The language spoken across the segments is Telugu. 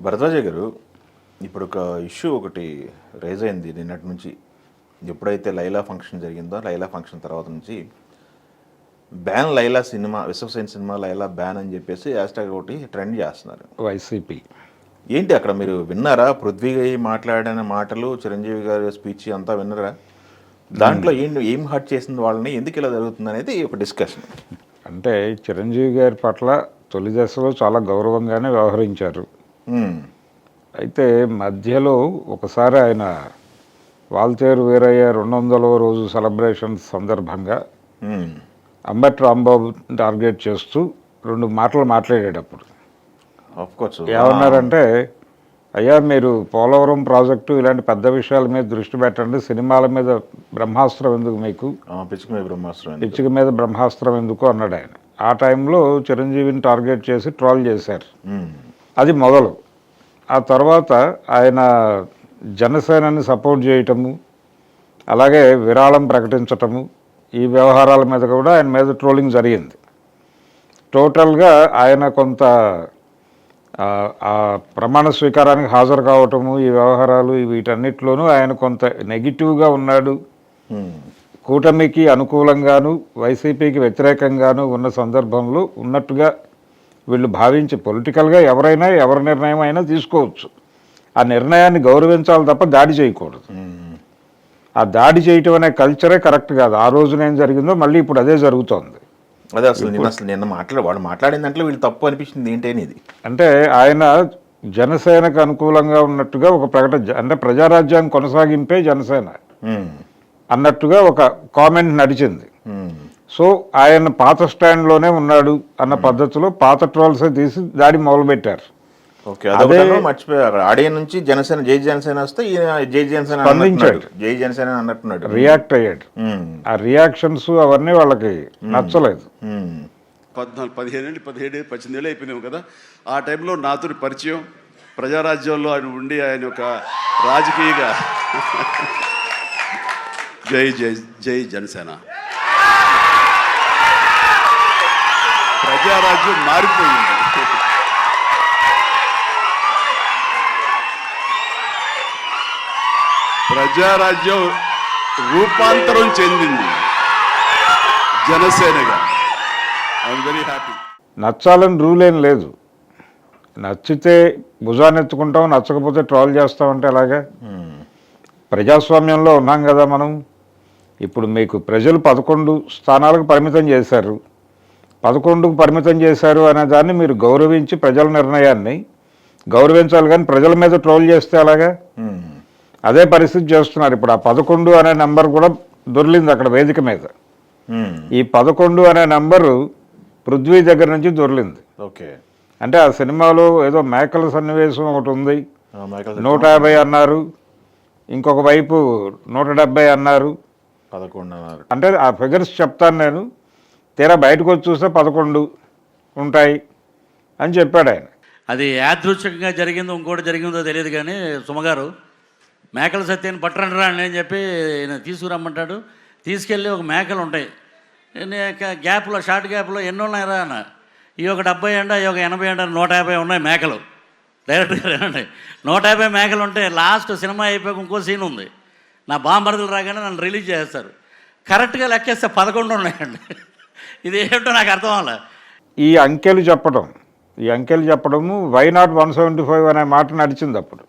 భరద్వాజ గారు, ఇప్పుడు ఒక ఇష్యూ ఒకటి రైజ్ అయింది నిన్నటి నుంచి. ఎప్పుడైతే లైలా ఫంక్షన్ జరిగిందో, లైలా ఫంక్షన్ తర్వాత నుంచి ban Laila cinema, Vishwasen cinema Laila ban అని చెప్పేసి హ్యాష్ట్యాగ్ ఒకటి ట్రెండ్ చేస్తున్నారు వైసీపీ. ఏంటి అక్కడ మీరు విన్నారా? పృథ్వీ మాట్లాడిన మాటలు, చిరంజీవి గారి స్పీచ్ అంతా విన్నారా? దాంట్లో ఏం హర్ట్ చేసింది వాళ్ళని, ఎందుకు ఇలా జరుగుతుంది అనేది ఒక డిస్కషన్. అంటే చిరంజీవి గారి పట్ల తొలి దశలో చాలా గౌరవంగానే వ్యవహరించారు. అయితే మధ్యలో ఒకసారి ఆయన వాల్తేరు వీరయ్య 200వ రోజు సెలబ్రేషన్ సందర్భంగా అంబటి రాంబాబు టార్గెట్ చేస్తూ 2 మాటలు మాట్లాడేటప్పుడు ఏమన్నారంటే, అయ్యా మీరు పోలవరం ప్రాజెక్టు ఇలాంటి పెద్ద విషయాల మీద దృష్టి పెట్టండి, సినిమాల మీద బ్రహ్మాస్త్రం ఎందుకు మీకు, పిచ్చిక మీద బ్రహ్మాస్త్రం ఎందుకు అన్నాడు ఆయన. ఆ టైంలో చిరంజీవిని టార్గెట్ చేసి ట్రోల్ చేశారు. అది మొదలు. ఆ తర్వాత ఆయన జనసేనని సపోర్ట్ చేయటము, అలాగే విరాళం ప్రకటించటము, ఈ వ్యవహారాల మీద కూడా ఆయన మీద ట్రోలింగ్ జరిగింది. టోటల్గా ఆయన కొంత ఆ ప్రమాణ స్వీకారానికి హాజరు కావటము, ఈ వ్యవహారాలు వీటన్నిటిలోనూ ఆయన కొంత నెగిటివ్గా ఉన్నాడు. కూటమికి అనుకూలంగాను వైసీపీకి వ్యతిరేకంగాను ఉన్న సందర్భంలో ఉన్నట్టుగా వీళ్ళు భావించి, పొలిటికల్గా ఎవరైనా ఎవరి నిర్ణయం అయినా తీసుకోవచ్చు, ఆ నిర్ణయాన్ని గౌరవించాలి తప్ప దాడి చేయకూడదు. ఆ దాడి చేయటం అనే కల్చరే కరెక్ట్ కాదు. ఆ రోజున ఏం జరిగిందో మళ్ళీ ఇప్పుడు అదే జరుగుతోంది. అదే అసలు నిన్న వాళ్ళు మాట్లాడిన దాంట్లో వీళ్ళు తప్పు అనిపించింది ఏంటనేది. అంటే ఆయన జనసేనకు అనుకూలంగా ఉన్నట్టుగా ఒక ప్రకటన, అంటే ప్రజారాజ్యాన్ని కొనసాగింపే జనసేన అన్నట్టుగా ఒక కామెంట్ నడిచింది. సో ఆయన పాత స్టాండ్లోనే ఉన్నాడు అన్న పద్ధతిలో పాత ట్రోల్సే తీసి దాడి మొదలుపెట్టారు. అదే మర్చిపోయారు. ఆడియో నుంచి జనసేన జై జనసేన వస్తే జై జనసేన స్పందించాడు, జై జనసేన అన్నట్టున్నాడు, రియాక్ట్ అయ్యాడు. ఆ రియాక్షన్స్ అవన్నీ వాళ్ళకి నచ్చలేదు. 17 ఏళ్ళు అయిపోయినాము కదా. ఆ టైంలో నాతో పరిచయం, ప్రజారాజ్యంలో ఆయన ఉండి ఆయన ఒక రాజకీయగా జై జై జై జనసేన, ప్రజారాజ్యం మారిపోయింది. ప్రజారాజ్యం రూపాంతరం చెందింది జనసేనగా. I am very happy. నచ్చాలని రూల్ ఏం లేదు. నచ్చితే భుజాన్ని ఎత్తుకుంటాం, నచ్చకపోతే ట్రోల్ చేస్తామంటే అలాగా. ప్రజాస్వామ్యంలో ఉన్నాం కదా మనం. ఇప్పుడు మీకు ప్రజలు 11 స్థానాలకు పరిమితం చేశారు. 11కు పరిమితం చేశారు అనే దాన్ని మీరు గౌరవించి ప్రజల నిర్ణయాన్ని గౌరవించాలి, కానీ ప్రజల మీద ట్రోల్ చేస్తే అలాగా. అదే పరిస్థితి చేస్తున్నారు. ఇప్పుడు ఆ 11 అనే నెంబర్ కూడా దొర్లింది అక్కడ వేదిక మీద. ఈ 11 అనే నెంబరు పృథ్వీ దగ్గర నుంచి దొర్లింది. ఓకే, అంటే ఆ సినిమాలో ఏదో మేకల సన్నివేశం ఒకటి ఉంది, 150 అన్నారు, ఇంకొక వైపు 170 అన్నారు, 11 అన్నారు. అంటే ఆ ఫిగర్స్ చెప్తాను నేను, తీరా బయటకు వచ్చి చూస్తే 11 ఉంటాయి అని చెప్పాడు ఆయన. అది యాదృచ్ఛికంగా జరిగిందో ఇంకోటి జరిగిందో తెలియదు, కానీ సుమగారు మేకల సత్యాన్ని పట్టరండి రా అని చెప్పి తీసుకురమ్మంటాడు. తీసుకెళ్ళి ఒక మేకలు ఉంటాయి గ్యాప్లో, షార్ట్ గ్యాప్లో ఎన్ని ఉన్నాయిరా అన్న, ఈ ఒక 70 అండి, ఈ ఒక 80 అండి, 150 ఉన్నాయి మేకలు. డైరెక్ట్గా రండి, 150 మేకలు ఉంటే లాస్ట్ సినిమా అయిపోయాక ఇంకో సీన్ ఉంది, నా బాంబరదలు రాగానే నన్ను రిలీజ్ చేస్తారు. కరెక్ట్గా లెక్కేస్తే 11 ఉన్నాయండి. ఇది ఏంటో నాకు అర్థం అవ్వాలి. ఈ అంకెలు చెప్పడము వై నాట్ 175 అనే మాట నడిచింది అప్పుడు.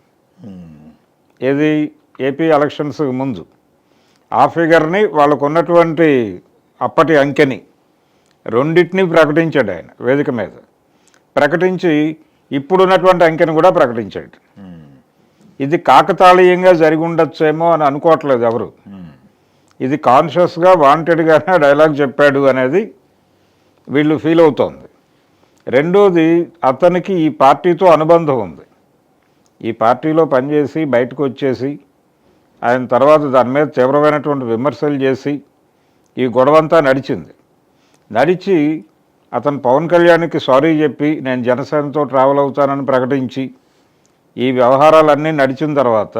ఏది ఏపీ ఎలక్షన్స్ ముందు ఆ ఫిగర్ని, వాళ్ళకు ఉన్నటువంటి అప్పటి అంకెని రెండింటినీ ప్రకటించాడు ఆయన వేదిక మీద. ప్రకటించి ఇప్పుడున్నటువంటి అంకెని కూడా ప్రకటించాడు. ఇది కాకతాళీయంగా జరిగి ఉండొచ్చేమో అని అనుకోవట్లేదు ఎవరు. ఇది కాన్షియస్గా వాంటెడ్గానే డైలాగ్ చెప్పాడు అనేది వీళ్ళు ఫీల్ అవుతోంది. రెండోది, అతనికి ఈ పార్టీతో అనుబంధం ఉంది. ఈ పార్టీలో పనిచేసి బయటకు వచ్చేసి ఆయన తర్వాత దాని మీద తీవ్రమైనటువంటి విమర్శలు చేసి ఈ గొడవంతా నడిచి అతను పవన్ కళ్యాణ్కి సారీ చెప్పి నేను జనసేనతో ట్రావెల్ అవుతానని ప్రకటించి ఈ వ్యవహారాలన్నీ నడిచిన తర్వాత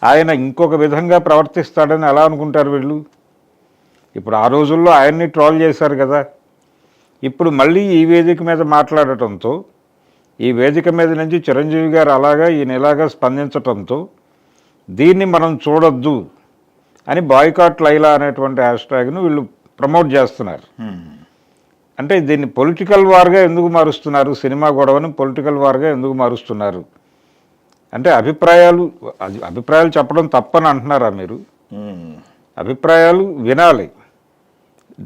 ఆయన ఇంకొక విధంగా ప్రవర్తిస్తాడని ఎలా అనుకుంటారు వీళ్ళు? ఇప్పుడు ఆ రోజుల్లో ఆయన్ని ట్రోల్ చేశారు కదా, ఇప్పుడు మళ్ళీ ఈ వేదిక మీద మాట్లాడటంతో ఈ వేదిక మీద నుంచి చిరంజీవి గారు అలాగా ఈయన ఇలాగా స్పందించటంతో దీన్ని మనం చూడొద్దు అని బాయ్కాట్ లైలా అనేటువంటి హ్యాష్ ట్యాగ్ను వీళ్ళు ప్రమోట్ చేస్తున్నారు. అంటే దీన్ని పొలిటికల్ వార్గా ఎందుకు మారుస్తున్నారు, సినిమా గొడవని పొలిటికల్ వార్గా ఎందుకు మారుస్తున్నారు అంటే అభిప్రాయాలు చెప్పడం తప్పని అంటున్నారా మీరు? అభిప్రాయాలు వినాలి.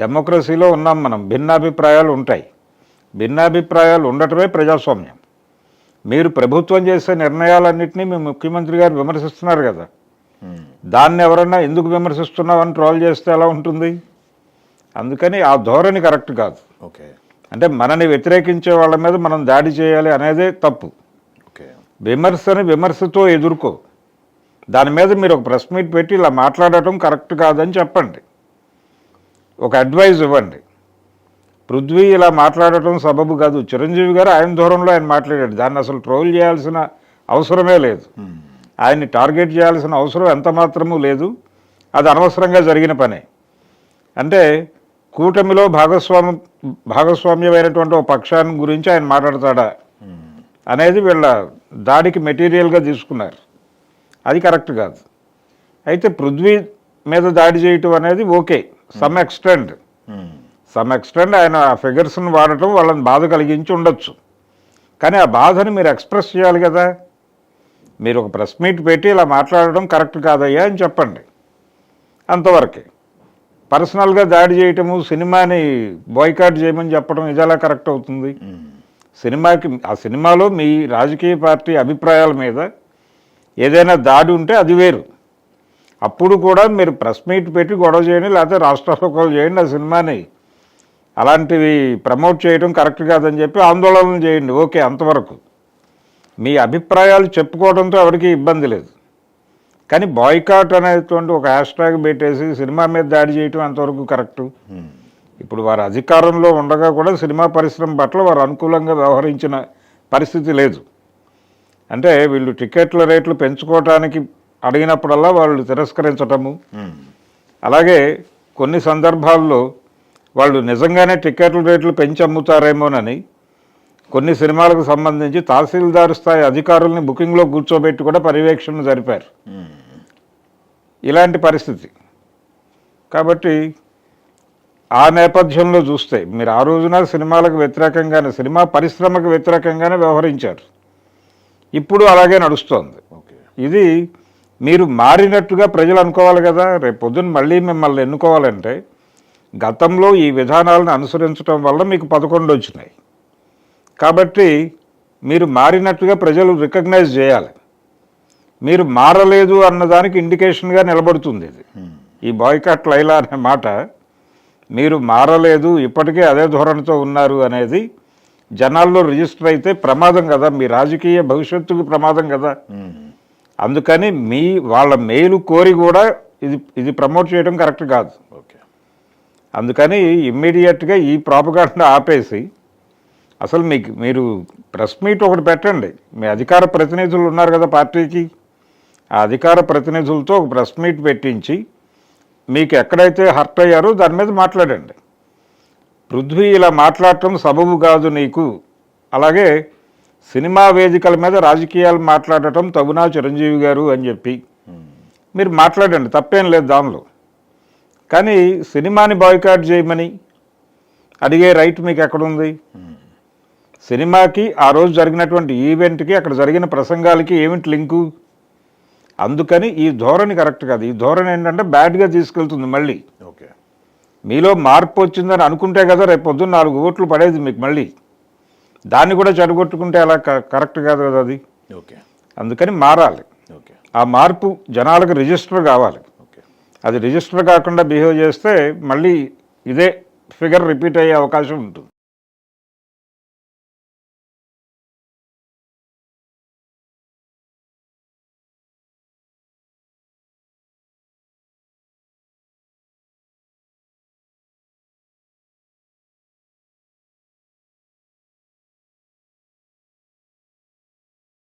డెమోక్రసీలో ఉన్నాం మనం, భిన్నాభిప్రాయాలు ఉంటాయి. భిన్నాభిప్రాయాలు ఉండటమే ప్రజాస్వామ్యం. మీరు ప్రభుత్వం చేసే నిర్ణయాలన్నింటినీ మీ ముఖ్యమంత్రి గారు విమర్శిస్తున్నారు కదా, దాన్ని ఎవరన్నా ఎందుకు విమర్శిస్తున్నామని ట్రోల్ చేస్తే ఎలా ఉంటుంది? అందుకని ఆ ధోరణి కరెక్ట్ కాదు. ఓకే, అంటే మనని వ్యతిరేకించే వాళ్ళ మీద మనం దాడి చేయాలి అనేదే తప్పు. ఓకే, విమర్శని విమర్శతో ఎదుర్కో. దాని మీద మీరు ఒక ప్రెస్ మీట్ పెట్టి ఇలా మాట్లాడటం కరెక్ట్ కాదని చెప్పండి, ఒక అడ్వైజ్ ఇవ్వండి. పృథ్వీ ఇలా మాట్లాడటం సబబు కాదు. చిరంజీవి గారు ఆయన ధోరణిలో ఆయన మాట్లాడాడు, దాన్ని అసలు ట్రోల్ చేయాల్సిన అవసరమే లేదు. ఆయన్ని టార్గెట్ చేయాల్సిన అవసరం ఎంత మాత్రమూ లేదు. అది అనవసరంగా జరిగిన పనే. అంటే కూటమిలో భాగస్వామ్యమైనటువంటి ఒక పక్షాన్ని గురించి ఆయన మాట్లాడతాడా అనేది వీళ్ళ దాడికి మెటీరియల్గా తీసుకున్నారు. అది కరెక్ట్ కాదు. అయితే పృథ్వీ మీద దాడి చేయటం అనేది ఓకే, సమ్ ఎక్స్టెంట్ ఆయన ఆ ఫిగర్స్ని వాడటం వాళ్ళని బాధ కలిగించి ఉండొచ్చు. కానీ ఆ బాధని మీరు ఎక్స్ప్రెస్ చేయాలి కదా. మీరు ఒక ప్రెస్ మీట్ పెట్టి ఇలా మాట్లాడడం కరెక్ట్ కాదయ్యా అని చెప్పండి, అంతవరకే. పర్సనల్గా దాడి చేయటము, సినిమాని బాయ్కాట్ చేయమని చెప్పడం ఇది ఎలా కరెక్ట్ అవుతుంది? ఆ సినిమాలో మీ రాజకీయ పార్టీ అభిప్రాయాల మీద ఏదైనా దాడి ఉంటే అది వేరు. అప్పుడు కూడా మీరు ప్రెస్ మీట్ పెట్టి గొడవ చేయండి, లేకపోతే రాష్ట్రాలు చేయండి. ఆ సినిమాని అలాంటివి ప్రమోట్ చేయడం కరెక్ట్ కాదని చెప్పి ఆందోళనలు చేయండి, ఓకే, అంతవరకు. మీ అభిప్రాయాలు చెప్పుకోవడంతో ఎవరికీ ఇబ్బంది లేదు. కానీ బాయ్కాట్ అనేటువంటి ఒక హ్యాష్ ట్యాగ్ పెట్టేసి సినిమా మీద దాడి చేయటం అంతవరకు కరెక్టు. ఇప్పుడు వారు అధికారంలో ఉండగా కూడా సినిమా పరిశ్రమ పట్ల వారు అనుకూలంగా వ్యవహరించిన పరిస్థితి లేదు. అంటే వీళ్ళు టికెట్ల రేట్లు పెంచుకోవటానికి అడిగినప్పుడల్లా వాళ్ళు తిరస్కరించటము, అలాగే కొన్ని సందర్భాల్లో వాళ్ళు నిజంగానే టికెట్ల రేట్లు పెంచి అమ్ముతారేమోనని కొన్ని సినిమాలకు సంబంధించి తహసీల్దార్ స్థాయి అధికారుల్ని బుకింగ్లో కూర్చోబెట్టి కూడా పర్యవేక్షణ జరిపారు. ఇలాంటి పరిస్థితి. కాబట్టి ఆ నేపథ్యంలో చూస్తే మీరు ఆ రోజున సినిమాలకు వ్యతిరేకంగానే, సినిమా పరిశ్రమకు వ్యతిరేకంగానే వ్యవహరించారు. ఇప్పుడు అలాగే నడుస్తోంది. ఇది మీరు మారినట్టుగా ప్రజలు అనుకోవాలి కదా. రేపు పొద్దున్న మళ్ళీ మిమ్మల్ని ఎన్నుకోవాలంటే గతంలో ఈ విధానాలను అనుసరించడం వల్ల మీకు 11 వచ్చినాయి. కాబట్టి మీరు మారినట్టుగా ప్రజలు రికగ్నైజ్ చేయాలి. మీరు మారలేదు అన్నదానికి ఇండికేషన్గా నిలబడుతుంది ఇది. ఈ బాయ్కాట్ లైలా అనే మాట, మీరు మారలేదు, ఇప్పటికే అదే ధోరణితో ఉన్నారు అనేది జనాల్లో రిజిస్టర్ అయితే ప్రమాదం కదా, మీ రాజకీయ భవిష్యత్తుకు ప్రమాదం కదా. అందుకని వాళ్ళ మేలు కోరి కూడా ఇది ప్రమోట్ చేయడం కరెక్ట్ కాదు. అందుకని ఇమ్మీడియట్గా ఈ ప్రాపగాండా ఆపేసి అసలు మీరు ప్రెస్ మీట్ ఒకటి పెట్టండి. మీ అధికార ప్రతినిధులు ఉన్నారు కదా పార్టీకి, ఆ అధికార ప్రతినిధులతో ఒక ప్రెస్ మీట్ పెట్టించి మీకు ఎక్కడైతే హర్ట్ అయ్యారో దాని మీద మాట్లాడండి. పృథ్వీ ఇలా మాట్లాడటం సబబు కాదు నీకు, అలాగే సినిమా వేదికల మీద రాజకీయాలు మాట్లాడటం తగునా చిరంజీవి గారు అని చెప్పి మీరు మాట్లాడండి, తప్పేం లేదు దానిలో. కానీ సినిమాని బాయ్కాట్ చేయమని అడిగే రైట్ మీకు ఎక్కడుంది? సినిమాకి ఆ రోజు జరిగినటువంటి ఈవెంట్కి అక్కడ జరిగిన ప్రసంగాలకి ఏమిటి లింకు? అందుకని ఈ ధోరణి కరెక్ట్ కాదు. ఈ ధోరణి ఏంటంటే బ్యాడ్గా తీసుకెళ్తుంది. మళ్ళీ మీలో మార్పు వచ్చిందని అనుకుంటే కదా రేపు పొద్దున్న 4 ఓట్లు పడేది మీకు. మళ్ళీ దాన్ని కూడా చెడగొట్టుకుంటే అలా కరెక్ట్ కాదు కదా అది. అందుకని మారాలి. ఆ మార్పు జనాలకు రిజిస్టర్ కావాలి. అది రిజిస్టర్ కాకుండా బిహేవ్ చేస్తే మళ్ళీ ఇదే ఫిగర్ రిపీట్ అయ్యే అవకాశం ఉంటుంది.